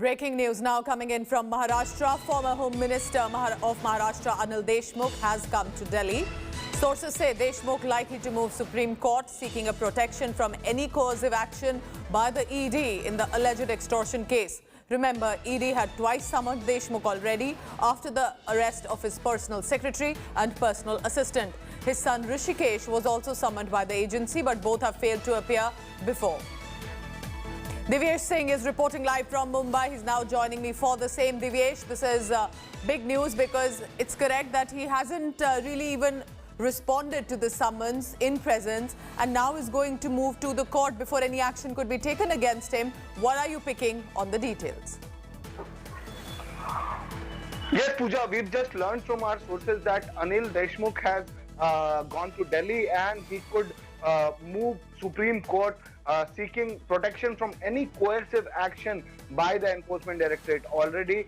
Breaking news now coming in from Maharashtra. Former Home Minister of Maharashtra Anil Deshmukh has come to Delhi. Sources say Deshmukh likely to move Supreme Court seeking a protection from any coercive action by the ED in the alleged extortion case. Remember, ED had twice summoned Deshmukh already after the arrest of his personal secretary and personal assistant. His son Rishikesh was also summoned by the agency, but both have failed to appear before. Divyesh Singh is reporting live from Mumbai. He's now joining me for the same. Divyesh, this is big news because it's correct that he hasn't really even responded to the summons in presence and now is going to move to the court before any action could be taken against him. What are you picking on the details? Yes, Pooja, we've just learned from our sources that Anil Deshmukh has gone to Delhi and he could move Supreme Court seeking protection from any coercive action by the Enforcement Directorate. Already,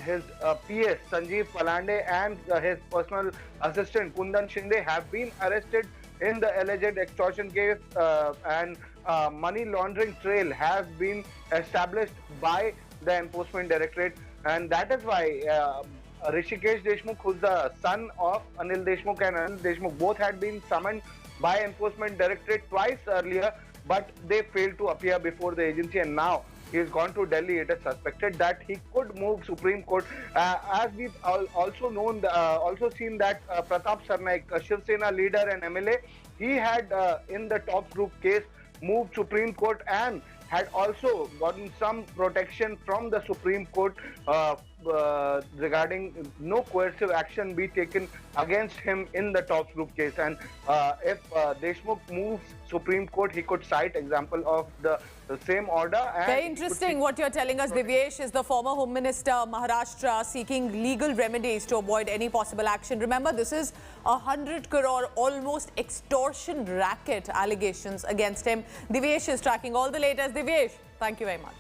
his PS Sanjeev Palande and his personal assistant Kundan Shinde have been arrested in the alleged extortion case, and money laundering trail has been established by the Enforcement Directorate, and that is why Rishikesh Deshmukh, who's the son of Anil Deshmukh, and Anil Deshmukh both had been summoned by Enforcement Directorate twice earlier, but they failed to appear before the agency, and now he has gone to Delhi. It is suspected that he could move Supreme Court. As we've also seen that Pratap Sarnaik, a Shiv Sena leader and MLA, he had in the Tops Group case moved Supreme Court and had also gotten some protection from the Supreme Court regarding no coercive action be taken against him in the Tops Group case. And if Deshmukh moves Supreme Court, he could cite example of the same order. And very interesting what you're telling us, Divyesh, is the former Home Minister of Maharashtra seeking legal remedies to avoid any possible action. Remember, this is 100 crore almost extortion racket allegations against him. Divyesh is tracking all the latest. Divyesh, thank you very much.